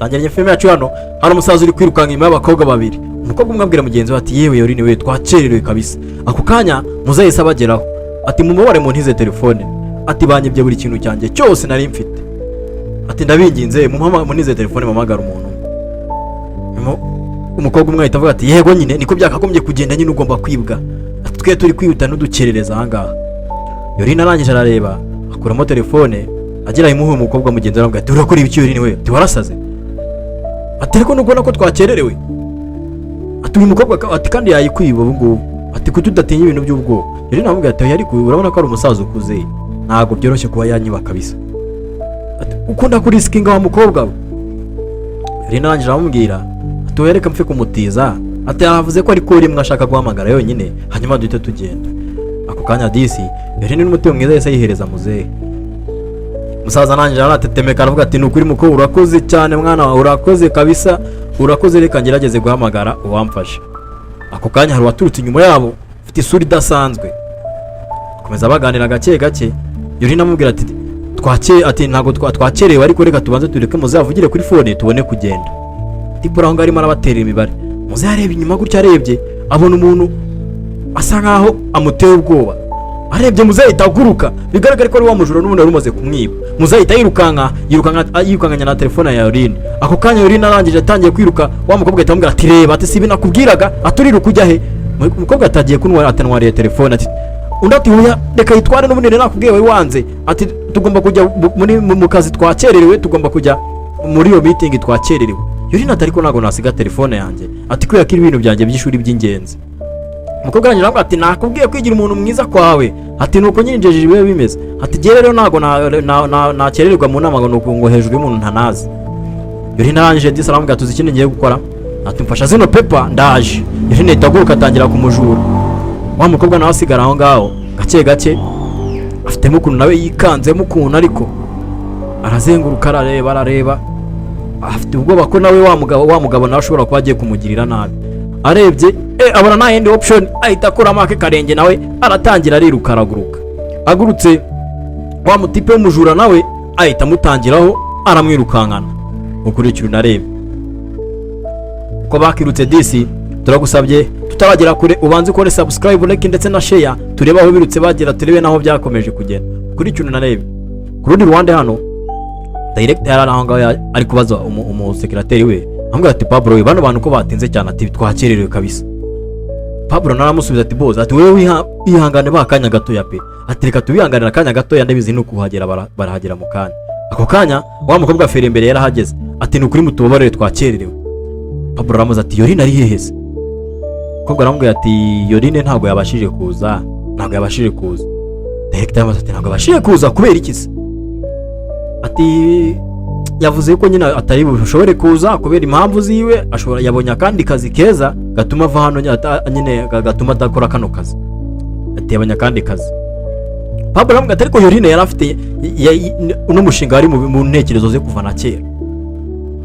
tangiranye filime yacu hano umusaza uri kwirukanka inyuma y'abakobwa babiri. Umukobwa umwe abwira mugenzi we ati yewe Yorini we twakererewe kabisa. Ako kanya muzahise abageraho ati mumubare mu ntize telefone, ati banyibye buri kintu cyanjye cyose nari mfite, ati ndabinginze mu ntize telefone mamagara umuntu. Umukobwa umwe ahita avuga ati yego nyine niko byakagombye kugenda, nyine ugomba kwibwa, ati twe turi kwihuta n'udukerereza ahangaha. Yorini arangije arareba akuramo telefone agira imuhe umukobwa mugenzi we aramubwira ati urakora ibiki Yorini we, ati warasaze, ati ariko nubona ko twakererewe, ati uyu mukobwa ati kandi yayikwiba ubu ngubu, ati kutudatinya ibintu by'ubwoba. Yorini aramubwira ati ariko urabona ko ari umusaza ukuze ntago byoroshye kuba yanyiba kabisa, ati ukunda kurisikinga wa mukobwa we. Yorini arangije aramubwira ati wereka mfe kumutiza, ati yavuze ko ari ko rimwe ashaka guhamagara yonyine hanyuma duhite tugenda. Ako kanya disi Yorini n'umutima mwiza yese yihereza muzehe. Musaza nanjye aratetemeka aravuga ati nukuri muko urakoze cyane mwana wawe, urakoze kabisa, urakoze, reka ngerageze guhamagara uwamfasha. Ako kanya hari waturutse inyuma yabo ufite isura idasanzwe, komeza baganira gake gake. Yorini amubwira ati ntago twakerewe ariko reka tubanze tureke muzavugire kuri phone tubone kugenda. Tipo aho ngari marabatera imibare. Muze areba inyuma gutya, arebye abona umuntu asa nkaho amuteye ubwoba, arebye muze itaguruka bigaragara ko ari wa mujura n'ubundi rumaze kumwiba. Muze yirukanganya na telefone ya Yorini. Ako kanya Yorini arangije atangiye kwiruka, wa mukobwa atamubwira ati reba, ati sibi nakubwiraga, aturiruka kujya he. Umukobwa atagiye kunwara atanwariye telefone, ati undi ati huya reka yitware n'ubundi nakubwiye we wanze, ati tugomba kujya mu kazi twakererewe, tugomba kujya muri iyo meeting twakererewe. Yorini ati ariko nago nasiga telefone yanjye, ati kubera ko ibintu byanjye by'ishuri by'ingenzi. Umukobwa arangije aramubwira ati nakubwiye kwigira umuntu mwiza kwawe, ati nuko nyinjeje bibe bimeze, ati gere rero nago nakerererwa mu nama ngo hejuru y'umuntu ntanazi. Yorini arangije disi aramubwira tuzi ikindi ngiye gukora, ati mfasha zino pepa ndaje. Yorini itaguruka atangira kumujura. Wa mukobwa nawe asigara aho ngaho gake gake afitemo ukuntu nawe yikanzemo ukuntu, ariko arazenguruka arareba afite ubwoba ko nawe wa mugabo nawe ashobora kuba agiye kumugirira nabi. Arebye abona nta yindi option, ahita akora make karenge nawe aratangira ariruka araguruka. Agurutse wa mutipe w'umujura nawe ahita amutangiraho aramwirukankana. Ukurikira unarebe uko bakirutse disi. Turagusabye tutaragera kure ubanze ukore subscribe, like ndetse na share, turebe aho birutse bagera, turebe naho byakomeje kugenda. Ukurikira unarebe ku rundi ruhande hano director yararanga ari kubaza umusekretari we, ambwira ati Pablo we bano bantu ko batinze cyane, ati twakererewe kabisa. Pablo naramusubiza ati boza, ati wewe ihangane bakanya gato ya pe, ati reka tubihanganira akanya gato ya ndabizi nuko kuhagera barahagera mu kanya. Ako kanya wa mukobwa fere imbere yarahageze, ati nukuri mutubabarire twakererewe. Pablo aramuza ati Yorini ari heheze. Mukobwa aramubwira ati Yorini ntago yabashije kuza. Director aramuza ati ntago yabashije kuza kubera iki se? Ati yavuze ko nyine atari bushobore kuza kubera impamvu ziwe, ashobora yabonye kandi kazi keza gatuma ava hano nyine gatuma adakora kano kazi, ati yabonye kandi kazi. Pablo aramubwira ati ariko Yorini yari afite uno mushinga wari mu ntekerezo ze kuva na kera.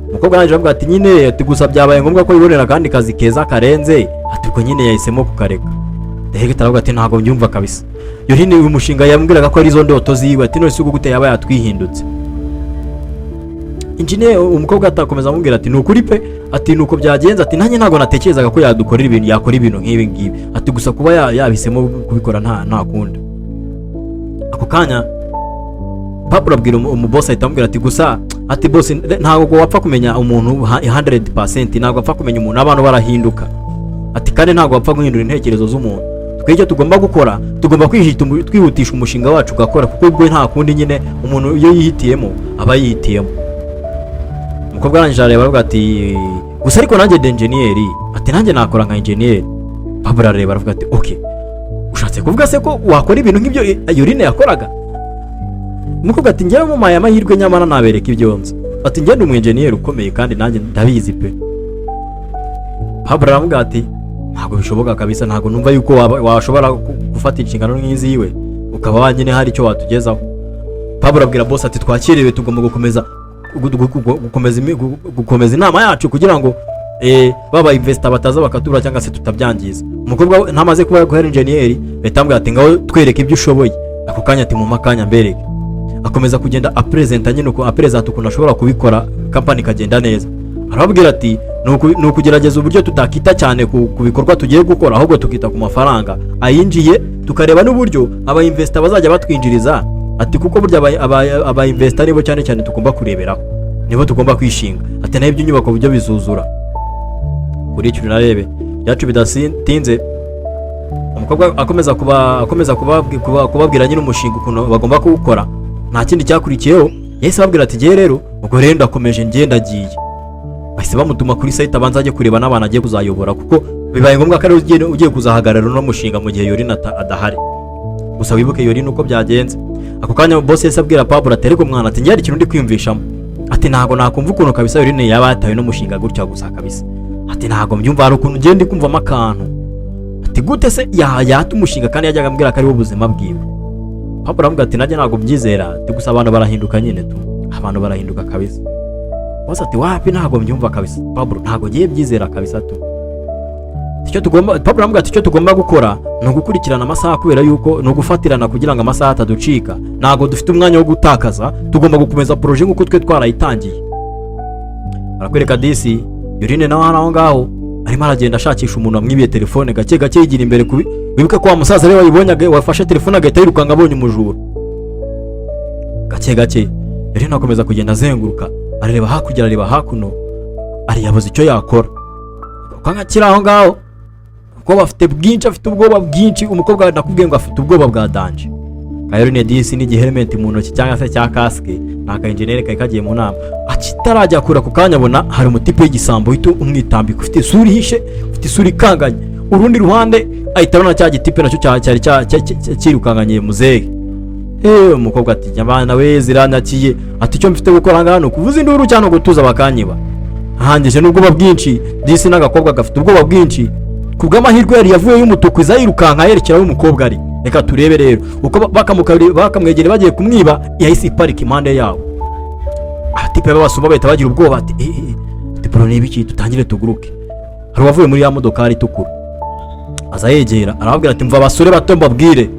Umukobwa araje avuga ati nyine ati gusa byabaye ngombwa ko yibonera kandi kazi keza karenze, ati ko nyine yahisemo kukareka. Director aravuga ati ntago mbyumva kabisa. Yorini uyu mushinga yambwiraga ko ari zo ndoto ziwe, ati none se gute yaba yatwihindutse. Engineer umukobwa atakomeza amubwira ati nukuri pe, ati nuko byagenze, ati nanjye ntago natekerezaga ko yadukorera ibintu yakora ibintu nk'ibi ngibi, ati gusa kuba yabihisemo kubikora nta kundi. Ako kanya Pablo abwira umuboss ahita amubwira ati gusa ati boss ntago wapfa kumenya umuntu 100%, ntago wapfa kumenya umuntu abantu barahinduka, ati kandi ntago wapfa guhindura intekerezo z'umuntu. Twicyo tugomba gukora, tugomba kwihutisha umushinga wacu ugakora, kuko ubwo nta kundi nyine umuntu iyo yihitiyemo aba yihitiyemo. Umukobwa arangije areba aravuga ati gusa ariko nanjye de engineer, ati nanjye nakora nka engineer. Pablo areba aravuga ati okay, ushatse kuvuga se ko wakora ibintu nk'ibyo Yorini yakoraga? Umukobwa ati njyewe mu maya mahirwe nyamara nabereka ibyo nzi, ati njye ndi umu engineer ukomeye kandi nanjye ndabizi pe. Pablo aravuga ati ntago bishoboka kabisa, ntago numva yuko washobora gufata inshingano nk'iziwe ukaba wanyine hari icyo watugezaho. Pablo abwira boss ati twakerewe, tugomba gukomeza inama yacu kugira ngo baba investor bataza bakatura cyangwa se tutabyangiza. Umukobwa ntamaze kuba guhera engineer betambwira ati ngaho twereke ibyo ushoboye. Ako kanya ati mu makanya mbereke. Akomeza kugenda apresenta nyine uko apresenta ukuntu ashobora kubikora company kagenda neza. Arababwira ati nukugerageza uburyo tutakita cyane ku bikorwa tugiye gukora, ahubwo tukita ku mafaranga ayinjiye, tukareba n'uburyo aba investor bazajya batwinjiriza. Ati kuko burya aba investor nibo cyane cyane tugomba kureberaho, nibo tugomba kwishinga. Ati naho iby'inyubako buryo bizuzura. Kuri icyo narebe yacu bidatinze, umukobwa akomeza kubabwira nyine umushinga ukuntu bagomba kuwukora. Nta kindi cyakurikiyeho, yahise babwira ati giye rero ubwo rero ndakomeje ngenda giye. Bahise bamutuma kuri site abanza ajye kureba n'abana agiye kuzayobora, kuko bibaye ngombwa ko ugiye kuzahagarara no mushinga mu gihe Yorina adahari. Gusa wibuke Yorina uko byagenze. Ako kanya boss yahise abwira Pablo ati ariko mwana, ati ngiye ikintu ndi kwiyumvishamo. Ati ntago nakumva ukuntu kabisa Yorina yaba yatawe no mushinga gutya gusa kabisa. Ati ntago mbyumva, hari ukuntu ngende kumvamo akantu. Ati gute se yahata umushinga kandi yajyaga ambwira ko ari ubuzima bwiwe. Pablo aramubwira ati najye ntago mbyizera, ati gusa abantu barahinduka nyine tu, abantu barahinduka kabisa. Boss ati wapi ntago mbyumva kabisa Pablo, ntago ngiye byizera kabisa tu. Pablo aramubwira ati icyo tugomba gukora ni ugukurikirana amasaha, kubera yuko ni ugufatirana kugira ngo amasaha ataducika. Ntago dufite umwanya wo gutakaza, tugomba gukomeza projet nk'uko twe twarayitangiye. Arakwereka disi Yorine nawe aho ngaho arimo aragenda ashakisha umuntu wamwibiye telefone, gake gake yigira imbere wibuke ko wa musaza rero wayibonye wafashe telefone agahita yirukanga abonye umujura. Gake gake Yorine akomeza kugenda azenguruka, areba hakurya areba hakuno, ariyabuze icyo yakora. Kwanga kira aho ngaho ko bafite bwinshi, afite ubwoba bwinshi. Umukobwa nakubwiye ngo afite ubwoba bwa danje. Yorine disi ni helmet mu ntoki cyangwa se cya casque, naka engineer kagiye mu nama. Akitarajya kura ku kanya abona hari umutipe w'igisambo hito umwitambika, ufite isura ihishe, ufite isura ikanganye. Urundi ruhande ahita abona cya gitipe nacyo cyari kirukanganye muzehe. Umukobwa ati nyabana we ziranyakiye, ati cyo mfite gukora ngano kuvuza induru cyane gutuza bakanyiba. Hangije n'ubwoba bwinshi, disi n'agakobwa gafite ubwoba bwinshi. Kubw'amahirwe yari yavuye y'umutuku izayirukanka yerekera y'umukobwa ari. Reka turebe rero uko bakamwegere bagiye kumwiba, yahise iparika impande yawo. Atipe babasuma bahita bagira ubwoba ati tiporo ni ibiki, tutangire tuguruke. Hari wavuye muri ya modokari itukura, aza yegera arababwira ati mva basore bato mbabwire,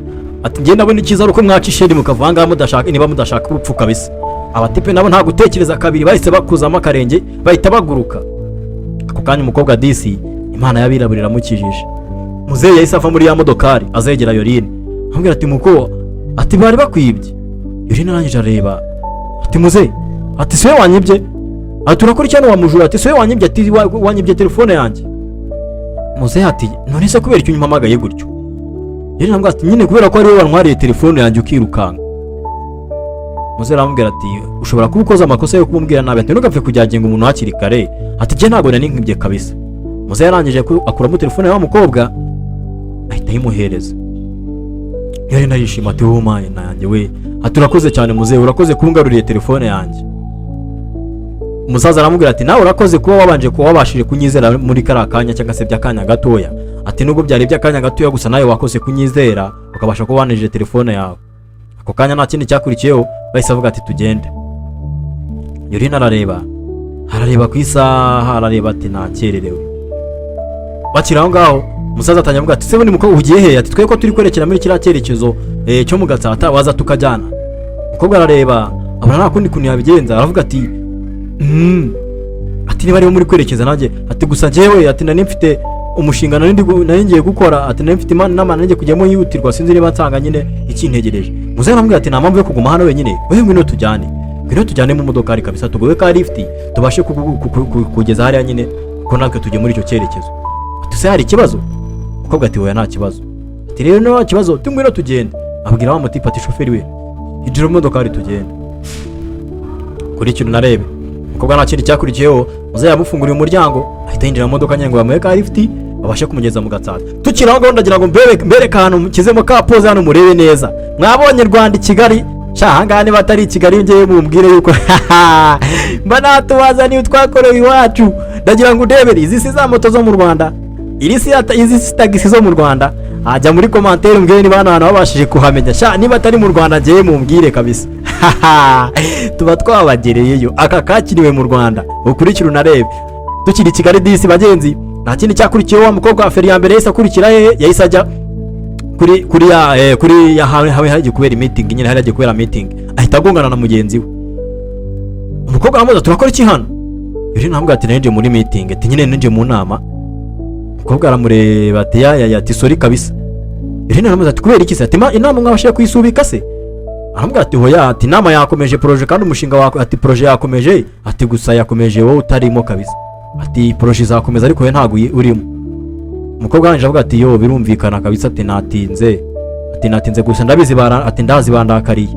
ati ngenda nabona ikiza uko mwacishende mukavanga mudashaka, niba mudashaka urupfu kabisa. Abatipe nabo nta gutekereza kabiri, bahise bakuzamo akarenge bahita baguruka. Ako kanya umukobwa disi Imana yabiraburira mukijije. Muzehe yahise ava muri ya modokari azegera Yorine, ambwira ati muko, ati bari bakwibye. Yorine arangije areba ati muzehe, ati siwe wanyibye, ati urakora cyane wa mujura, ati siwe wanyibye, ati wanyibye telefone yanjye. Muzehe ati none se kubera icyo nyumamagaye gutyo? Yorine ambwira ati nyine kubera ko ari wowe wantwariye telefone yanjye ukirukanga. Muzehe arambwira ati ushobora kuba ukoze amakosa yo kumbwira nabi, ati ntugapfe kujyagenga umuntu hakiri kare, ati je ntago nari nkibye kabisa. Muzehe arangije akuramo telefone ya mukobwa ahita yimuhereza. Yorine arishima ati wowe maye nanjye we, ati urakoze cyane muzehe, urakoze kungaruriye telefone yanjye. Umusaza aramubwira ati nawe urakoze kuba wabanje kuba wabashije kunyizera muri karakanya cyangwa se by'akanya gatoya, ati nubwo byari by'akanya gatoya gusa nawe wakoze kunyizera ukabasha kuba wanije telefone yawe. Ako kanya nta kindi cyakurikiyeho, bahise avuga ati tugende. Yorine arareba ku isaha, arareba ati nakererewe. Bakira aho ngaho umusaza atangira avuga ati se bundi mukobwa ugiye he? Ati twe ko turi kwerekera muri kiriya cyerekezo cyo mu Gatsata, waza tukajyana. Umukobwa arareba abona nta kundi kuntu yabigenza, aravuga ati ati niba ari muri kwerekeza nanjye, ati gusa jewe, ati nari mfite umushinga nari ngiye gukora, ati nari mfite imana ngiye kujyamo yihutirwa, sinzi niba nsanga nyine ikintegereje. Muzehe aramubwira ati nta mpamvu yo kuguma hano wenyine, wewe ngwino tujyane mu modokari kabisa, tugowe ka lift tubashe kugeza hariya nyine, ko natwe tujye muri icyo cyerekezo. Ati se hari ikibazo? Umukobwa ati oya nta kibazo. Ati rero nta kibazo, ngwino tugende. Abwira wa mutipe ati shoferi we, hijira mu modokari tugende. Kuri ikintu narebe umukobwa nta kindi cyakurikiyeho, muzehe yamufunguriye umuryango ahita yinjira mu modoka nyine ngo bamuhe ka lift babashe kumugeza mu Gatsata. Tukiri aho ndagira ngo mbereke ahantu kizemo ka pose hano murebe neza. Mwabonye Rwanda i Kigali, hanga niba atari i Kigali ngiye mumbwire yuko mba natubazaniye utwakorewe iwacu. Ndagira ngo udebere izi si za moto zo mu Rwanda, izi si tagisi zo mu Rwanda. Ajya muri commentaire mbwire niba hano babashije kuhamenya, niba atari mu Rwanda ngiye mumbwire kabisa. Tuba twabagereyeyo, aka kakiriwe mu Rwanda. Ukurikira unarebe. Tukiri Kigali disi bagenzi, nta kindi cyakurikiyeho. Wa mukobwa wa feri ya mbere yahise akurikira yahise ajya kuri hawe hagiye kubera meeting, nyine hagiye kubera meeting, ahita agongana na mugenzi we. umukobwa aramubaza turakora iki hano? Yuri nambwa ati nje muri meeting, ati nyine nje mu nama. Umukobwa aramureba ati ya ati sorry kabisa. Yuri aramubaza ati kubera iki se? Ati inama mwabashije kuyisubika se? Arambwa ati hoya, ati inama yakomeje projet kandi umushinga wako, ati projet yakomeje, ati gusa yakomeje wowe utarimo kabisa. Ati projet izakomeza ariko we ntago urimo. Umukobwa aranje avuga ati yo birumvikana kabisa, ati natinze gusa ndabizi ati ndazi bandakariye.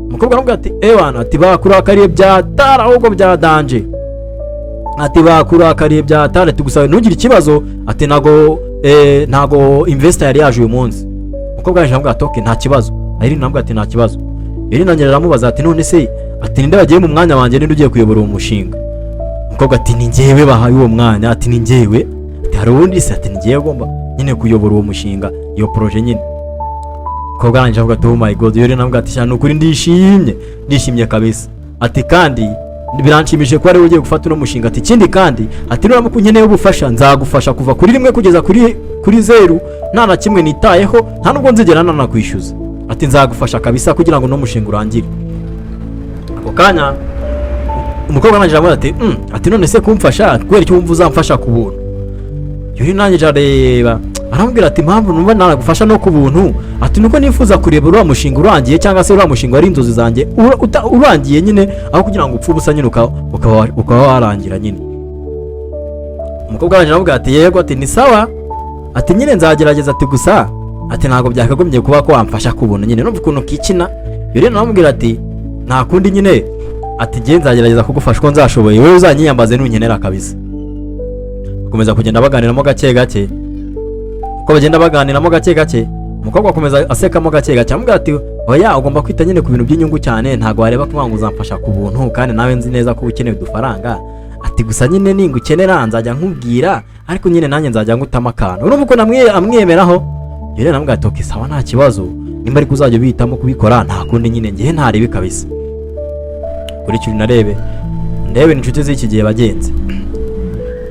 Umukobwa aravuga ati ewana, ati bakurakariye byatara ahubwo byadanje. Ati bakurakariye byatara, ati gusa ntugire ikibazo, ati nago investor yari yaje uyu munsi. Umukobwa aranje avuga ati okay nta kibazo. Ayiri nambwa ati nta kibazo. Yari nanjye aramubaza ati none se, ati ninde bagiye mu mwanya wanjye ninde ugiye kuyobora uwo mushinga? Umukobwa ati ni njyewe bahaye uwo mwanya, ati ni njyewe. Ati hari undi se? Ati ni njyewe agomba nyine kuyobora uwo mushinga, iyo projet nyine. Umukobwa aranje avuga ati oh my god. Yari nambwa ati cyane ukuri ndishimye kabisa. Ati kandi biranshimishije ko ari ugiye gufata uno mushinga. Ati kindi kandi ati nuramuka unkeneye ubufasha nzagufasha kuva kuri 1 kugeza kuri 0, nta na kimwe nitayeho, nta nubwo nzigera nanakwishyuza. Ati nzagufasha kabisa kugira ngo no mushinga urangire. Ako kanya umukobwa nanjye aravuga ati none se kumfasha kwera icyo wumva uzamfasha ku buntu? Yuri nanjye areba arambwira ati mpamvu numva naragufasha no ku buntu, ati nuko nifuza kureba uriya mushinga urangiye cyangwa se uriya mushinga wari inzozi zanjye urangiye nyine, aho kugira ngo upfe ubusa nyine ukaba warangira nyine. Umukobwa nanjye aravuga ati yego, ati ni sawa, ati nyine nzagerageza, ati gusa ati ntago byakagombye kuba ko wamfasha kubona nyine numva ukuntu kikina. Yuri naramubwira ati nta kundi nyine, ati ngiye nzagerageza kugufasha ko nzashoboye, wewe uzanyiyambaze nunkenera kabisa. Bakomeza kugenda baganiramo gake gake. Uko bagenda baganiramo gake gake, umukobwa akomeza asekamo gake gake amubwira ati oya ugomba kwita nyine ku bintu by'inyungu cyane, ntago wareba kuvuga ngo uzamfasha ku buntu kandi nawe nzi neza ko ukeneye udufaranga. Ati gusa nyine ninga ukenera nzajya nkubwira, ariko nyine nanjye nzajya ngutama akantu. Urumva uko amwemeraho. Yari namubwira ati okay sawa nta kibazo, nimba ari kuzajya bitamo kubikora nta kundi nyine ngiye ntarebe kabisa. Kuri cyo ndebe inshuti z'iki gihe bagenze.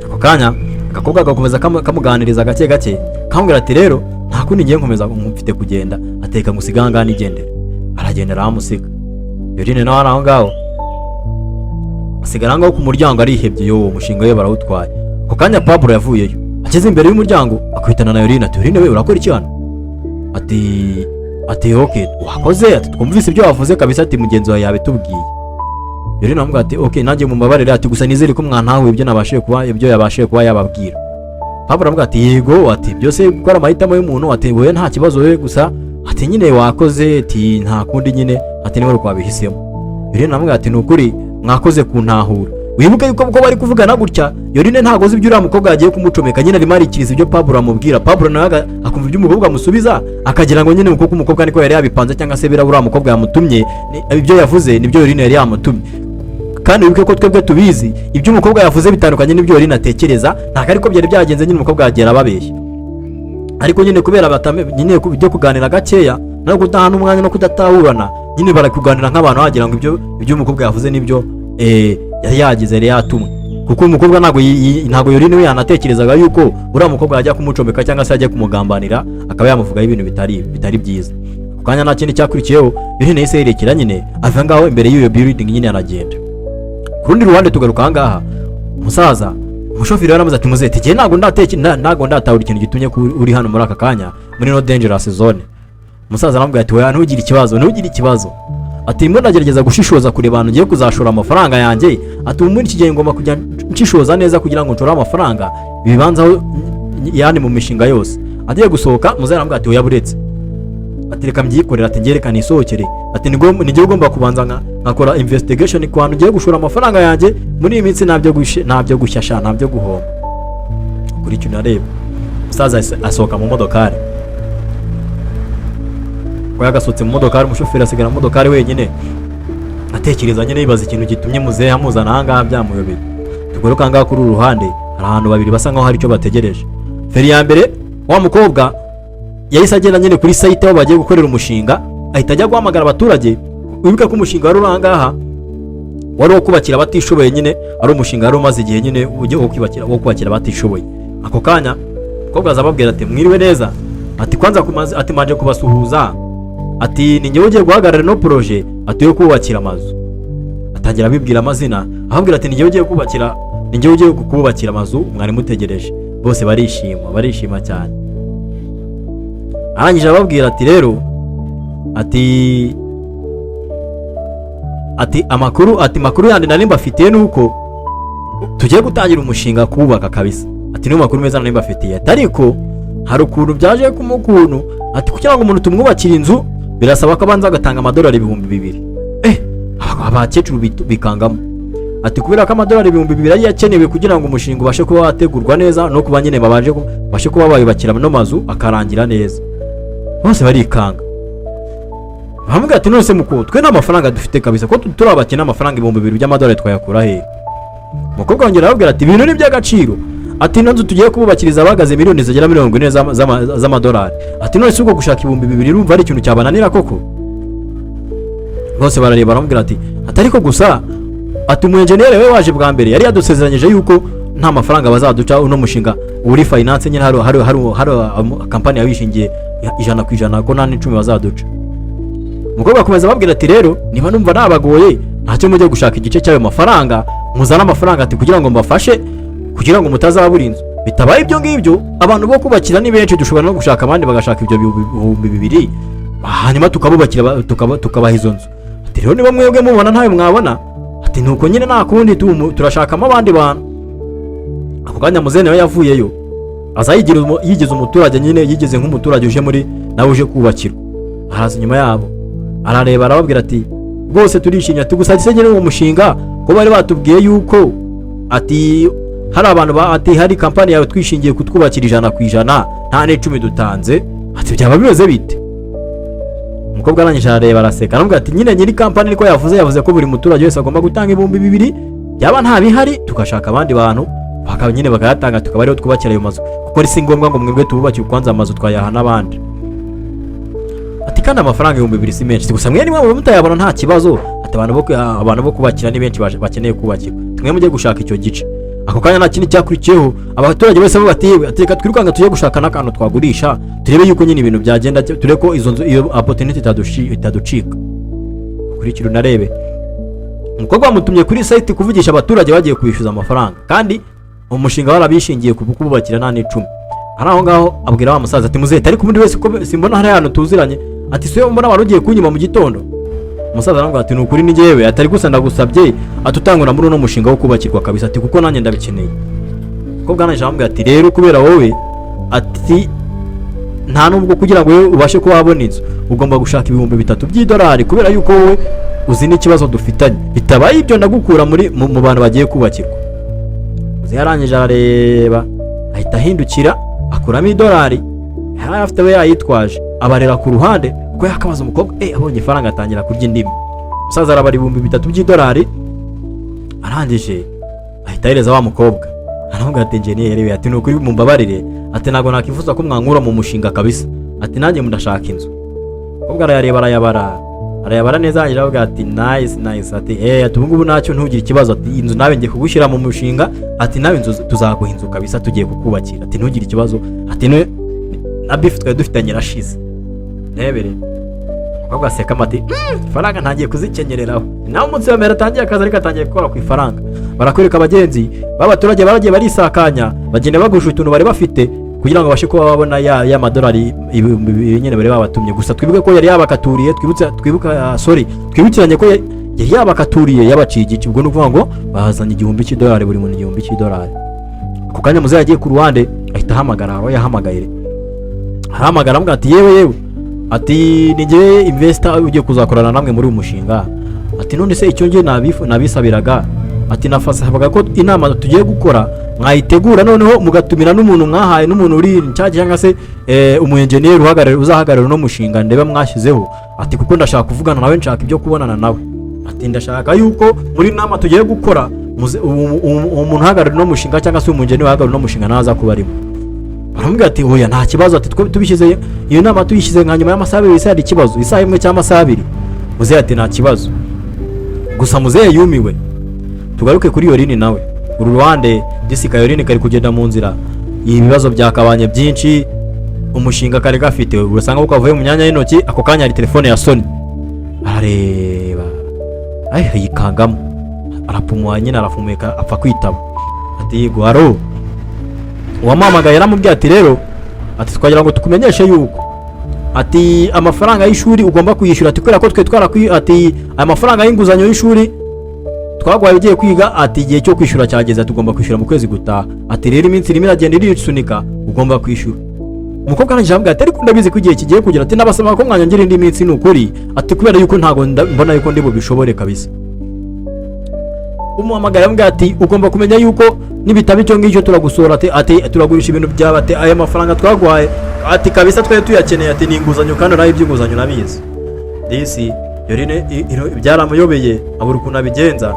Ako kanya agakobwa gakomeza kamuganiriza gake gake, kamubwira ati rero nta kundi ngiye nkomeza mfite kugenda, ateka ngusiganga nigendera. Aragendera amusiga. Yari nawe araho ngaho asigara ngaho ku muryango arihebye, yo umushinga we barawutwaye. Ako kanya Pablo yavuyeyo, ageze imbere y'umuryango akwitana na Yorina ati Yorina we urakora iki hano? Ati okay wakoze, ati twumvise ibyo wavuze kabisa, ati mugenzi wawe yabitubwiye. Yorina amubwira ati okay nanjye mu mabarere, ati gusa nizere ko mwantawe ibyo yabashije kuba yababwira. Pablo amubwira ati yego, ati byose gukora amahitamo y'umuntu, ati wowe nta kibazo we gusa, ati nyine wakoze, ati nta kundi nyine, ati niwe kwabihisemo. Yorina amubwira ati nukuri mwakoze kuntahura. Wibuke yuko bari kuvugana gutya, Yorine ntago uzi ibyo uriya mukobwa yagiye kumucomeka, nyine arimo arikiriza ibyo Pablo amubwira. Pablo nawe akumva ibyo umukobwa amusubiza, akagira ngo nyine kuko umukobwa niko yari yabipanze cyangwa se bira uriya mukobwa yamutumye, ibyo yavuze nibyo Yorine yari yamutumye. Kandi wibuke ko twebwe tubizi ibyo umukobwa yavuze bitandukanye n'ibyo Yorine atekereza, ntago ariko byari byagenze, nyine umukobwa yagera ababeshya. Ariko nyine kubera nyine byo kuganira gakeya no kudahana umwanya no kudatahurana, nyine barakuganira nk'abantu wagira ngo ibyo umukobwa yavuze nibyo yari yagize yari yatumwe. Kuko umukobwa ntago Yorine we yanatekerezaga yuko uriya mukobwa yajya kumucomeka cyangwa se yajya kumugambanira akaba yamuvugaho ibintu bitari byiza. Kukanya nta kindi cyakurikiyeho, Yorine yise yerekera nyine ava ngaho imbere y'iyo building nyine aragenda. Ku rundi ruhande tugaruka ngaha, umusaza umushoferi yaramuze ati muzete gihe ntago ndatahura ikintu gitumye uri hano muri aka kanya muri no dangerous zone. Umusaza aramubwira ati oya ntugire ikibazo, ati mbona nagerageza gushishoza kure abantu ngiye kuzashora amafaranga yanjye, ati muri iki gihe ngomba kujya nshishoza neza kugira ngo nshore amafaranga bibanzaho yani mu mishinga yose. Agiye gusohoka muzaye aramubwira ati oya buretse, ati reka mbyikorera, ati ngerekana isohokere, ati ngiye ugomba kubanza nkakora investigation ku bantu ngiye gushora amafaranga yanjye muri iyi minsi, ntabyo gushyasha ntabyo guhomba. Kuri cyo nareba umusaza asohoka mu modokari. Kwa yagasutse mu modokari, umushoferi asigara mu modokari wenyine atekereza nyine yibaza ikintu gitumye muzehe amuzana ahangaha byamuyobeye. Tugaruka ngaha kuri uru ruhande hari ahantu babiri basa nkaho hari icyo bategereje. Feri ya mbere wa mukobwa yahise agenda nyine kuri site aho bagiye gukorera umushinga, ahita ajya guhamagara abaturage. Wibuka ko umushinga wari urangaha wari wo kubakira abatishoboye, nyine ari umushinga wari umaze igihe nyine ujye wo kubakira abatishoboye. Ako kanya umukobwa azababwira ati mwiriwe neza, ati kwanza ati manje kubasuhuza, ati ni njyewe ugiye guhagarara no projet ati yo kubakira amazu. atangira abibwira amazina, ahubwira ati ninjye ugiye kubakira amazu mwari mutegereje. Bose barishima cyane. Arangije ababwira ati rero ati amakuru yandi nari mbafitiye nuko tugiye gutangira umushinga kubaka kabisa. Ati niyo makuru meza nari mbafitiye. Ariko hari ukuntu byaje kumukuntu, ati kugira ngo umuntu tumwubakire inzu birasaba ko abanza agatanga $2,000. Abakecuru bikangamo. Ati kubera ko $2,000 yari yakenewe kugira ngo umushinga ubashe kuba wategurwa neza no kuba nyine babashe kuba bayubakira no mazu akarangira neza. Bose barikanga. Bamubwira ati none se muko twe nta mafaranga dufite kabisa, ko turabakina amafaranga $2,000 twayakura he? Mukobwa wongera ababwira ati ibintu ni by'agaciro. Ati nanzu tugiye kububakiriza abagaze miliyoni zigera 40 z'amadolari. Ati none se ubwo gushaka $2,000 urumva ari ikintu cyabananira koko? Bose barareba baramubwira ati atariko gusa ati umuengineer we waje bwa mbere yari yadusezeranyije yuko nta mafaranga bazaduca uno mushinga uri finance nyine hari company yabishingiye 100% ko nta n'icumi bazaduca. Mukobwa akomeza babwira ati rero niba numva nabagoye ntacyo mujye gushaka igice cyayo mafaranga, muzana amafaranga ati kugira ngo mbafashe kugira ngo mutazabura inzu. Bitabaye ibyo ngibyo abantu bo kubakira ni benshi, dushobora no gushaka abandi bagashaka ibyo $2,000 hanyuma tukabubakira tukabaha izo nzu. Ati rero niba mwebwe mubona ntayo mwabona, ati nuko nyine nta kundi turashakamo abandi bantu. Ako kanya muzene we yavuyeyo aza yigize umuturage nyine, yigize nk'umuturage uje muri nawe uje kubakirwa. Araza nyuma yabo arareba arababwira ati rwose turishimye, ati gusa gisenge n'uwo mushinga ko bari batubwiye yuko ati hari abantu ati hari company yawe twishingiye kutwubakira 100% nta n'icumi dutanze. Ati byaba bimeze bite? Umukobwa arangije arareba araseka aramubwira ati nyine nyiri company niko yavuze ko buri muturage wese agomba gutanga $2,000, byaba nta bihari tugashaka abandi bantu nyine bakayatanga tukaba ariho twubakira ayo mazu, kuko si ngombwa ngo mwebwe tububakire kwanza amazu twayaha n'abandi. Ati kandi amafaranga $2,000 si menshi, gusa mwe nimwe mutayabona nta kibazo. Ati abantu bo kubakira ni benshi bakeneye kubakirwa, mwe mujye gushaka icyo gice. Ako kanya nta kindi cyakurikiyeho, abaturage bose bo batiwe ati reka twirukanga tujye gushaka n'akantu twagurisha turebe yuko nyine ibintu byagenda, turebe ko iyo opportunity itaducika. Kurikira unarebe. Umukobwa bamutumye kuri site kuvugisha abaturage bagiye kwishyuza amafaranga, kandi umushinga warabishingiye kububakira nta n'icumi. Ari aho ngaho abwira wa musaza ati muzete ariko ubundi wese ko simbona hari hano tuziranye. Ati so mbona warugiye kunyima mu gitondo. Umusaza aramubwira ati nukuri ni jewe, atari gusa ndagusabye atutangura muri uno mushinga wo kubakirwa kabisa, ati kuko nanjye ndabikeneye. Ko bwana jamubwira ati rero kubera wowe ati nta nubwo kugira ngo ubashe ko wabona inzu ugomba gushaka $3,000 kubera yuko wowe uzi n'ikibazo dufitanye, bitabaye ibyo ndagukura mu bantu bagiye kubakirwa. Yarangije arareba ahita ahindukira akuramo $1 yari afite we yayitwaje abarera ku ruhande ko yakabaza umukobwa abonye ifaranga atangira kurya indimi. Umusaza arabara $3,000 arangije ahita yereza wa mukobwa aramubwira ati engineer ati nukuri mumbabarire, ati ntago nakifuza ko mwankura mu mushinga kabisa, ati nanjye mudashaka inzu. Umukobwa arayareba arayabara neza agira avuga ati nice ati ati ubungubu ntacyo ntugire ikibazo, ati inzu nawe ngiye kugushyira mu mushinga, ati nawe inzu tuzaguha inzu kabisa tugiye kukubakira, ati ntugire ikibazo, ati na beef twaye dufitanye rashize nebere. Umukobwa aseka ati faranga ntangiye kuzikenyereraho. Nawe umunsi wa mbere atangiye akazi ariko atangiye gukora ku ifaranga. Barakwereka abagenzi b'abaturage baragiye barisakanya bagenda bagusha utuntu bari bafite kugira ngo bashe kuba babona ya $2,000 nyine bari babatumye. Gusa twibuke ko yari yabakaturiye, twibukiranye ko yari yabakaturiye yabaciye igice, ubwo nuvuga ngo bazanye $1,000 buri muntu $1,000. Ako kanya muze yagiye ku ruhande ahita ahamagara aho yahamagaye, ahamagara amubwira ati yewe ati nige investor ugiye kuzakorana namwe muri uyu mushinga. Ati none se icyo ngiye nabisabiraga, ati nafasabaga ko inama tugiye gukora mwayitegura noneho mugatumira n'umuntu mwahaye n'umuntu uri cyaje cyangwa se umu-engineer uzahagarara no mushinga ndebe mwashyizeho. Ati kuko ndashaka kuvugana nawe, nshaka ibyo kubonana nawe. Ati ndashaka yuko muri inama tugiye gukora umuntu uhagarara no mushinga cyangwa se umu-engineer uhagarara no mushinga naza kuba arimo. Baramubwira ati oya nta kibazo, ati tubishyize iyo nama tuyishyize nka nyuma y'amasaha 2 hari ikibazo, isaha imwe cyangwa amasaha 2. Muzehe ati nta kibazo. Gusa muzehe yumiwe. Tugaruke kuri Yorini nawe uru ruhande Jessica Yorini kari kugenda mu nzira, ibibazo byakabanye byinshi, umushinga kare gafite urasanga ko kavuye mu myanya y'intoki. Ako kanya hari telefone ya Sony arareba yikangamo arapumua nyine arafumeka apfa kwitaba. Ati yego haro uwamamagaye yaramubwiye ati rero ati twagira ngo tukumenyeshe yuko ati amafaranga y'ishuri ugomba kuyishyura ati kubera ko twe ati amafaranga y'inguzanyo y'ishuri twagwaye ugiye kwiga ati igihe cyo kwishyura cyageze tugomba kwishyura mu kwezi gutaha. Ati rero iminsi irimo iragenda irisunika ugomba kwishyura. Umukobwa arangije amubwira ati ariko ndabizi ko igihe kigiye kugira ati nabasaba ko mwanyongera indi minsi n'ukuri ati kubera yuko ntago mbona yuko ndi bubishobore kabisa. Umuhamagara yambwira ati ugomba kumenya yuko nibitaba icyo ngicyo turagusora ati turagurisha ibintu byawe ati aya mafaranga twagwaye ati kabisa twe tuyakeneye ati ni inguzanyo kandi nayo iby'inguzanyo nabizi. Disi Yorine byaramuyobeye abura ukuntu abigenza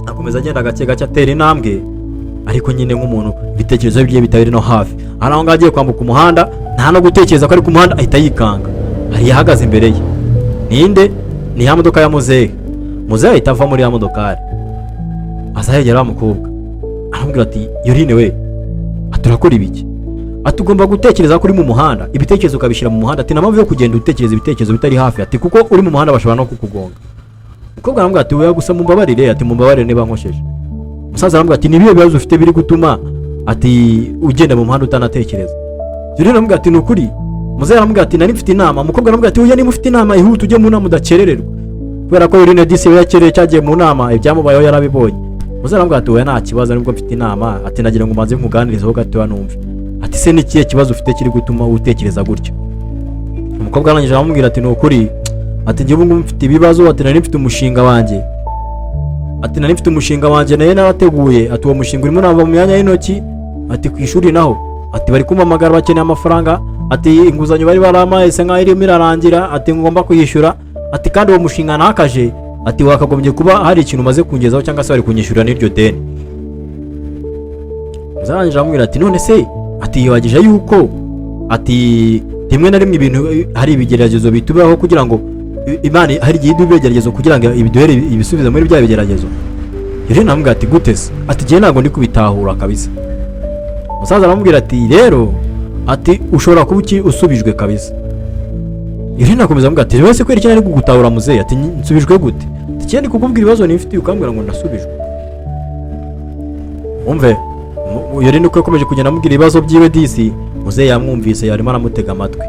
akomeza agenda gake gake atera intambwe ariko nyine nk'umuntu ibitekerezo bigiye bitabiri no hafi. Araho ngagiye kwambuka umuhanda nta no gutekereza ko ari ku muhanda ahita yikanga. Ari yahagaze imbere ye. Ninde? Ni ya modoka ya Muzehe. Muzehe ahita ava muri ya modokari. Azahegera umukobwa. Aramubwira ati Yorine we aturakora ibiki? Atugomba gutekereza ko uri mu muhanda ibitekerezo ukabishira mu muhanda ati nampamvu yo kugenda utekereza ibitekerezo bitari hafi ati kuko uri mu muhanda bashobora no kukugonga. Umukobwa aramubwira ati we gusa mumbabarire ati mumbabarire niba nkosheje. Musaza aramubwira ati nibihe bibazo ufite biri gutuma ati ugenda mu muhanda utanatekereza. Yorine aramubwira ati nukuri. Muzehe aramubwira ati nari mfite inama. Umukobwa aramubwira ati uya ni mufite inama ihute ujye mu nama udacerererwa kubera ko Yorine disi yakereye cyagiye mu nama ibyamubayeho yarabibonye. Muzehe aramubwira ati we nta kibazo nibwo mfite inama ati nagira ngo maze nkuganirizeho gato numve ati se nikiye kibazo ufite kiri gutuma utekereza gutyo. Umukobwa arangije aramubwira ati nukuri ati ngiye ubu mfite ibibazo ati nari mfite umushinga wanjye ati nari mfite umushinga wanjye naye narateguye ati uwo mushinga urimo nava mu myanya y'intoki ati ku ishuri naho ati bari kumamagara bakeneye amafaranga ati inguzanyo bari baramaye se nkaho irimo irarangira ati ngomba kuyishyura ati kandi uwo mushinga nakaje ati wakagombye kuba hari ikintu umaze kungezaho cyangwa se bari kunyishyura n'iryo deni. Uzarangije amubwira ati none se ati yibagije yuko ati rimwe na rimwe ibintu hari ibigeragezo bitubaho kugira ngo Imana hari igihe ibigeragezo kugira ngo ibiduhere ibisubizo muri bya bigeragezo. Yari namubwira ati gute se ati giye ntago ndi kubitahura kabisa. Musaza aramubwira ati rero ati ushobora kuba usubijwe kabisa. Yari nakomeza amubwira ati wese kweri cyane ari kugutahura Muzehe ati nsubijwe gute ati cyane kukubwira ibibazo nifite ukambwira ngo ndasubijwe. Umve Yari nuko yakomeje kugenda amubwira ibibazo byiwe disi. Muzehe yamwumvise yarimo aramutega amatwi.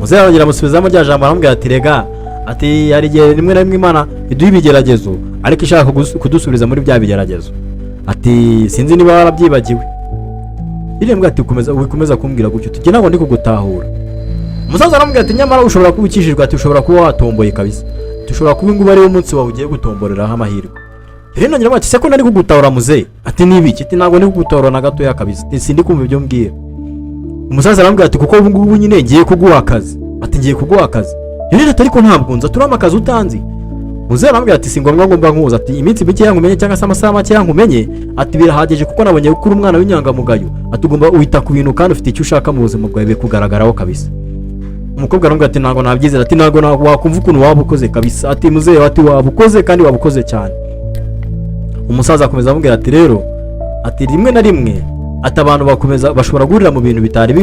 Muzehe arongera amusubizamo rya jambo aramubwira ati rega ati yari igihe rimwe na rimwe Imana iduha ibigeragezo ariko ishaka kudusubiza muri bya bigeragezo ati sinzi niba warabyibagiwe. Irembwa ati ukomeza kumbwira gutyo tugiye ntabwo ndi kugutahura. Umusaza aramubwira ati nyamara ushobora kuba ukijijwe ati ushobora kuba watomboye kabisa tushobora kuba inguba ari umunsi wawe ugiye gutomboreraho amahirwe. Rero ngira ati se ko nari kugutahura Muzehe ati nibiki ati ntabwo ndi kugutahura na gato ya kabisa ati sindi kumva ibyo mbwira. Umusaza aramubwira ati kuko ubu ngubu nyine ngiye kuguha akazi ati ngiye kuguha akazi. Yari ati ariko ntabwo nza turama akazi utanzi. Muzehe aramubwira ati singombwa ngomba nkuza ati iminsi mike yankumenye cyangwa se amasaha make yankumenye ati birahagije kuko nabonye ko uri umwana w'inyangamugayo ati ugomba uhita ku bintu kandi ufite icyo ushaka mu buzima bwawe bikugaragaraho kabisa. Umukobwa aramubwira ati ntabwo nabyizera ati ntabwo wakumva ukuntu waba ukoze kabisa ati Muzehe ati waba ukoze kandi waba ukoze cyane. Umusaza akomeza amubwira ati rero ati rimwe na rimwe ati abantu bakomeza bashobora guhurira mu bintu bitari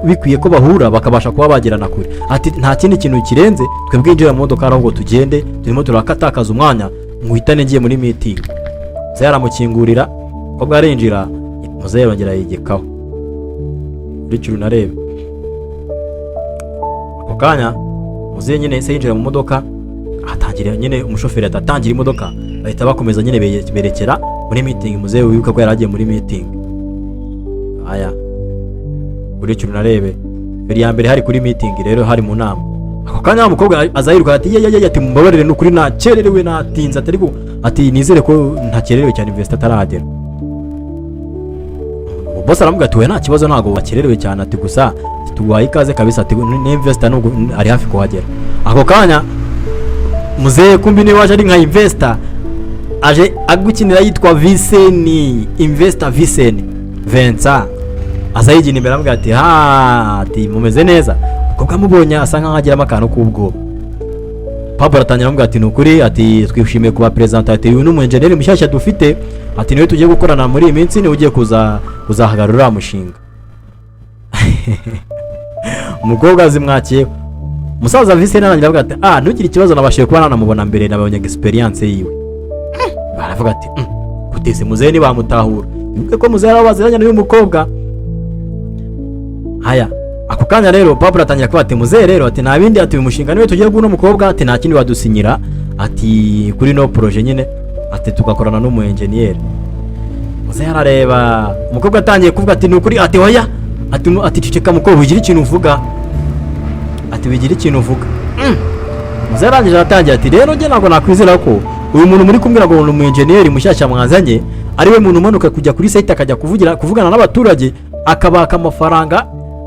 bikwiye ko bahura bakabasha kuba bagirana kure ati nta kindi kintu kirenze twebwe injira mu modoka aho ngo tugende turimo turakatakaza umwanya nguhitane ngiye muri meeting. Muzehe aramukingurira umukobwa arinjira Muzehe yongera yigekaho kuri cyuru narebe. Ako kanya Muzehe nyine yahise yinjira mu modoka atangira nyine umushoferi atatangira imodoka bahita bakomeza nyine berekera muri meeting. Muzehe wibuka ko yaragiye muri meeting. Aya kuri cyuru narebe biri ya mbere hari kuri meeting rero hari mu nama. Ako kanya umukobwa azayiruka ati ye ati mumbabarire n'ukuri nacererewe natinze atari ko ati nizere ko ntakererewe cyane investor ataragera. Boss aramubwira ati we nta kibazo ntago bakererewe cyane ati gusa tuguhaye ikaze kabisa ati ni investor nubwo ari hafi kuhagera. Ako kanya Muzehe kumbi ni waje ari nka investor aje agukinira yitwa Viseni investor Viseni Vincent azayijina imbere amubwira ati ati mumeze neza. Ubwo amubonye asa nkaho agira amakano k'ubwo Pablo atangira amubwira ati nukuri ati twishimiye kuba president ati uyu n'umu engineer mushyashya dufite ati niwe tugiye gukorana muri iyi minsi ni ugiye kuzahagarura umushinga. Umukobwa azimwakiye. Musaza Viseni arangira avuga ati ntugire ikibazo nabashiye kuba nanamubona mbere nabonye experience yiwe baravuga ati kutese muzehe ni bamutahura bivuge ko muzehe baziranye n'uyu mukobwa. Haya ako kanya rero Pablo atangira kuba ati muzehe rero ati nta bindi ati uyu mushinga niwe tugiye guha n'umukobwa ati nta kindi wadusinyira ati kuri no projet nyine ati tugakorana n'umu engineer. Muzehe arareba umukobwa atangiye kuvuga ati nukuri ati oya ati ciceka mukobwa ugira ikintu uvuga ati bigira ikintu uvuga. Muzehe arangije atangira ati rero nge ntabwo nakwizera ko uyu muntu muri kumbwira ngo umu engineer mushyashya mwazanye ari we muntu umanuka kujya kuri site akajya kuvugana n'abaturage akabaka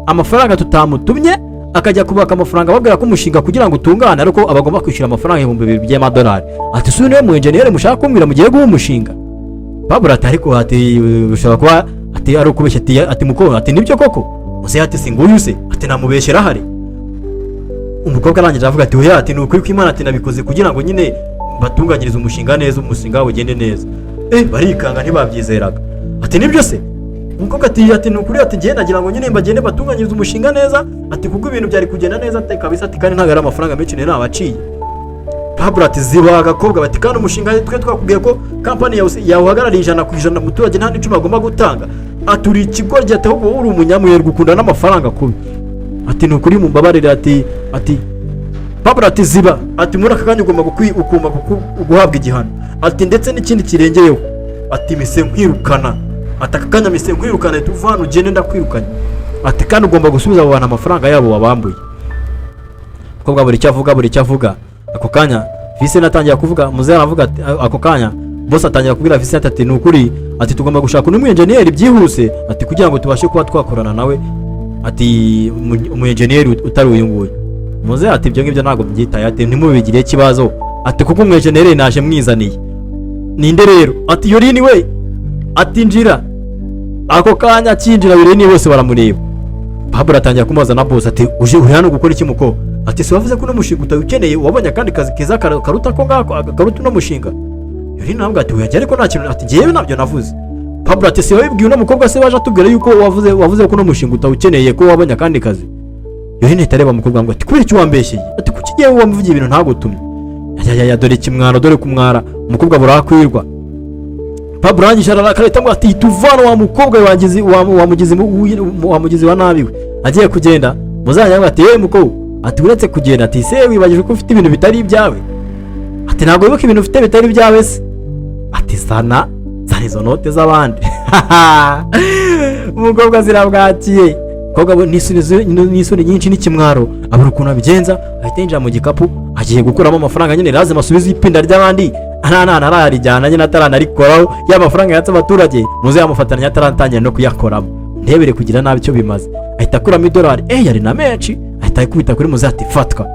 amafaranga tutamutumye akajya kubaka amafaranga babwira ko umushinga kugira ngo utungane ariko abagomba kwishyura amafaranga $2,000 by'amadolari. Ati si niwe mu engineer mushaka kumbwira mugiye guha umushinga. Pablo ati ariko ati bishobora kuba ati ari ukubeshya ati mukobwa ati nibyo koko. Muzehe ati singuyu se ati namubeshyera hari. Umukobwa arangije avuga ati oya ati nukuri kw'Imana ati nabikoze kugira ngo nyine batunganyirize umushinga neza umushinga ugende neza. Barikanga ntibabyizeraga. Ati nibyo se umukobwa ati nukuri ati ngiye nagira ngo nyine mbagende batunganyirize umushinga neza ati kuko ibintu byari kugenda neza ati kabisa ati kandi ntago ari amafaranga menshi ne nabaciye. Pablo ati ziba agakobwa bati kandi umushinga twe twakubwiye ko company yawuhagarariye 100% umuturage nta n'icumi agomba gutanga aturi ikigo ryate ahubwo uri umunyamwere gukunda n'amafaranga kubi. Ati nukuri mumbabarire ati Pablo ati ziba ati muri aka kanya ugomba guhabwa igihano ati ndetse n'ikindi kirengeyeho ati mise nkwirukana ati aka kanya mise nkwirukana tuvana ugende ndakwirukanye ati kandi ugomba gusubiza abo bantu amafaranga yabo wabambuye. Kobwa buri cyavuga ako kanya Vincent atangira kuvuga muzehe aravuga ati ako kanya boss atangira kubwira Vincent ati nukuri ati tugomba gushaka umu engineer byihuse ati kugira ngo tubashe kuba twakorana nawe ati umu engineer utari uyu nguyu. Muzehe ati ibyo ngibyo ntabwo byitaye ati ntimubigire ikibazo ati kuko umu engineer naje mwizaniye ninde rero ati Yorini we ati njira. Ako kanya kinjira Yorini bose baramureba. Pablo atangira kumubaza na boss ati uje uri hano gukora iki muko ati se wavuze ko no mushinga utawukeneye wabonye kandi kazi keza karuta ko ngako karuta no mushinga. Yorini ntabwo ati uyajya ariko nta kintu ati ngewe nabyo navuze. Pablo ati se wabibwiye no mukobwa se waje atubwira yuko wavuze ko no mushinga utawukeneye ko wabonye kandi kazi. Yorini tareba mukobwa ngo ati kubera icyo wambeshyeye ati kuki ngewe wamuvugiye ibintu ntagutumye ya dore kimwara dore kumwara umukobwa burakwirwa. Pablo arangije arakareta ngo ati tuvana wa mukobwa wamugizi wa nabi we agiye kugenda. Muzanya ngo ati mukobwa ati uretse kugenda ati se wibagije ko ufite ibintu bitari ibyawe ati ntabwo wibuka ibintu ufite bitari ibyawe se ati zana izo note z'abandi. Umukobwa zirabwakiye umukobwa n'isoni nyinshi n'ikimwaro abura ukuntu abigenza ahita yinjira mu gikapu agiye gukuramo amafaranga nyine lazima asubize ipinda ry'abandi ararijyana nyine ataranarikoraho y'amafaranga yatse abaturage muze yamufatanya ataratangira no kuyakoramo ntebere kugira nabi icyo bimaze ahita akuramo $1 yari na menshi ahita ikubita kuri muze ati fatwa.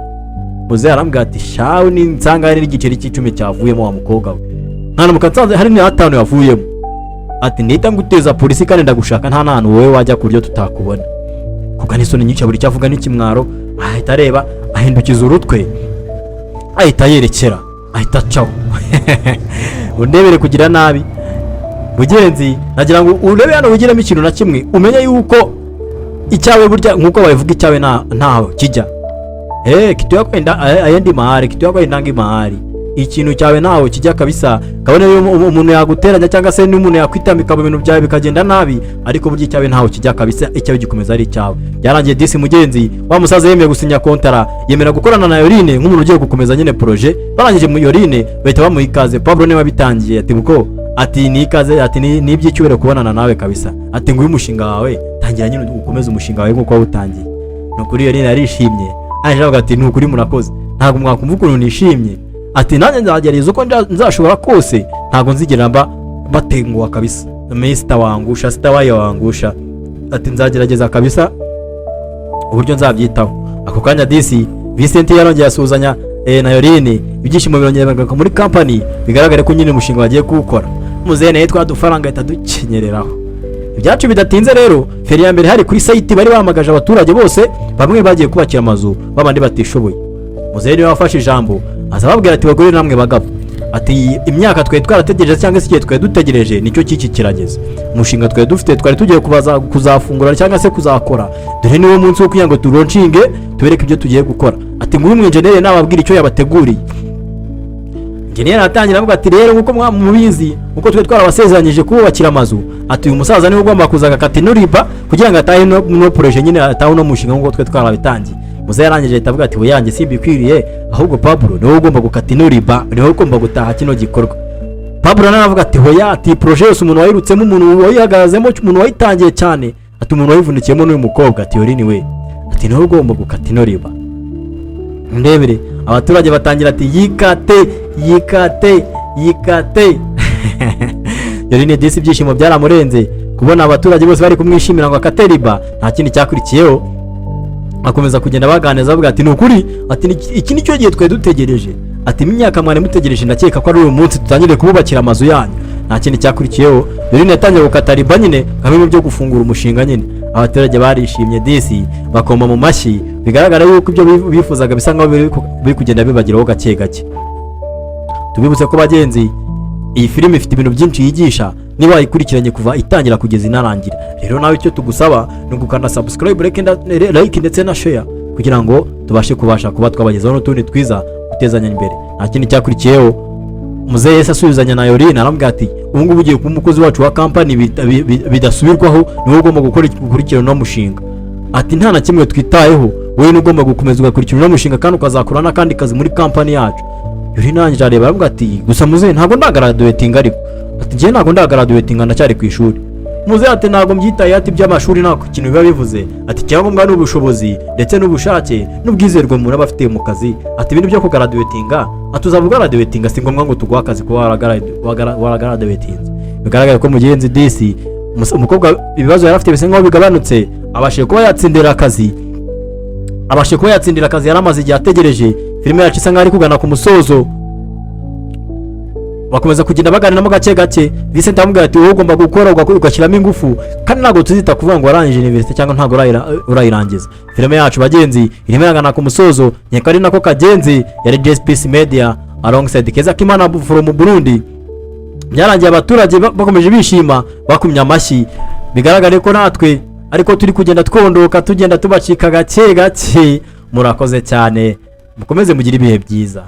Muze arambwira ati shawe ni nsanga hari n'igiceri cy'icumi cyavuyemo wa mukobwa we nta mukansanze hari ni 5 yavuyemo ati nita nguteza polisi kandi ndagushaka nta nantu wowe wajya kuryo tutakubona kuko n'isoni nyinshi buri cyavuga n'ikimwaro ahita areba ahindukiza urutwe ahita yerekera ahita caho. Undebere kugira nabi bugenzi nagira ngo urebe hano wigiramo ikintu na kimwe umenye yuko icyawe burya nkuko babivuga icyawe ntaho kijya kitu yakwenda ayandi mahari kitu yakwenda ngi mahari ikintu cyawe ntaho kijya kabisa kabone umuntu yaguteranya cyangwa se n'umuntu yakwitambika mu bintu byawe bikagenda nabi ariko burya icyawe ntaho kijya kabisa icyawe gikomeza ari icyawe. Yarangiye disi mugenzi wa musaza yemeye gusinya kontara yemera gukorana na Yorini nk'umuntu ugiye gukomeza nyine projet barangije mu Yorini bahita bamuhikaze. Pablo niwe wabitangiye ati muko ati nikaze ati n'iby'icyubero kubonana nawe kabisa ati nguyu umushinga wawe tangira nyine ukomeze umushinga wawe nk'uko wawutangiye. Nukuri Yorini arishimye aje ati nukuri murakoze ntabwo mwakumva ukuntu nishimye ati nanjye nzagereza uko nzashobora kose ntabwo nzigera batenguwa kabisa Mr. wangusha sitawaye wangusha ati nzagerageza kabisa uburyo nzabyitaho. Ako kanya disi Vincent yarongeye asuzanya na Yorini ibyishimo birongera muri company bigaragare ko nyine umushinga wagiye kuwukora. Muzehe naye twadufaranga itadukenyereraho ibyacu bidatinze rero feri ya mbere hari kuri site bari bamagaje abaturage bose bamwe bagiye kubakira amazu babandi batishoboye. Muzehe niwe wafashe ijambo azababwira ati bagore namwe bagabo ati imyaka twe twarategereje cyangwa se twe dutegereje nicyo kiki kirageze umushinga twe dufite twari tugiye kuzafungura cyangwa se kuzakora dore niwo munsi wo kugira ngo turoncinge tubereke ibyo tugiye gukora. Ati nguyu mu engineer nababwira icyo yabateguriye Engineer atangira avuga ati rero nkuko mubizi uko twe twarabasezeranyije kubakira amazu ati uyu musaza niwe ugomba kuza agakata ino riba kugira ngo atahe no projet nyine atahe no mushinga nkuko twe twarabitangiye. Muze yarangije ahita avuga ati buyange simbikwiriye ahubwo Pablo niwe ugomba gukata ino riba niwe ugomba gutaha kino gikorwa. Pablo naravuga ati hoya ati projet yose umuntu wayirutsemo umuntu wayihagazemo umuntu wayitangiye cyane ati umuntu wayivundikiyemo n'uyu mukobwa ati Yorini we ati niwe ugomba gukata ino riba. Ndebere abaturage batangira ati yikate Yorini disi byishimo byaramurenze kubona abaturage bose bari kumwishimira ngo akate riba. Nta kindi cyakurikiyeho akomeza kugenda baganeza avuga ati nukuri ati iki nicyo gihe twe dutegereje ati imyaka mwane mutegereje ndakeka ko ari uyu munsi tutangire kububakira amazu yanyu. Nta kindi cyakurikiyeho Yorini yatangiye gukata riba nyine kamwe byo gufungura umushinga nyine. Abaturage barishimye disi bakoma mu mashyi bigaragara yuko ibyo bifuzaga bisa nkaho biri kugenda bibagiraho gake gake. Tubibutse ko bagenzi iyi filime ifite ibintu byinshi yigisha niba wayikurikiranye kuva itangira kugeza inarangira. Rero nawe icyo tugusaba ni ugukanda subscribe like ndetse na share kugira ngo tubashe kuba twabagezaho n'utundi twiza gutezanya imbere. Nta kindi cyakurikiyeho Muzehe Yesu asubizanya na Yorini arambwira ati ubu ngubu ugiye kuba umukozi wacu wa company bidasubirwaho niwe ugomba gukurikirana no mushinga ati nta na kimwe twitayeho wowe ni ugomba gukomeza ugakurikirana no mushinga kandi ukazakora n'akandi kazi muri company yacu. Yorini arangije areba arambwira ati gusa Muzehe ntabwo ndagaraduatinga ariko ati ngiye ntabwo ndagaraduatinga ndacyari ku ishuri. Muzehe ati ntabwo mbyitaye ati by'amashuri nta kintu biba bivuze ati cyangombwa n'ubushobozi ndetse n'ubushake n'ubwizerwe umuntu aba afite mu kazi ati ibintu byo kugaraduatinga atuzavuga graduatinga si ngombwa ngo tuguha akazi kuba waragaraduatinze. Bigaragara ko mugenzi disi umukobwa ibibazo yari afite bise nkaho bigabanutse abashe kuba yatsindira akazi yaramaze igihe ategereje. Filime yacu isa nkaho ari kugana ku musozo bakomeza kugenda baganiramo gake gake. Vincent amubwira ati wowe ugomba gukora ugashyiramo ingufu kandi ntabwo tuzita kuvuga ngo warangije university cyangwa ntabwo urayirangiza. Filime yacu bagenzi irimo iragana ku musozo nyeka ari nako kagenzi yari JSPC Media alongside Keza Kimana from Burundi. Byarangiye abaturage bakomeje bishima bakumya amashyi bigaragare ko natwe ariko turi kugenda twondoka tugenda tubacika gake gake. Murakoze cyane mukomeze mugire ibihe byiza.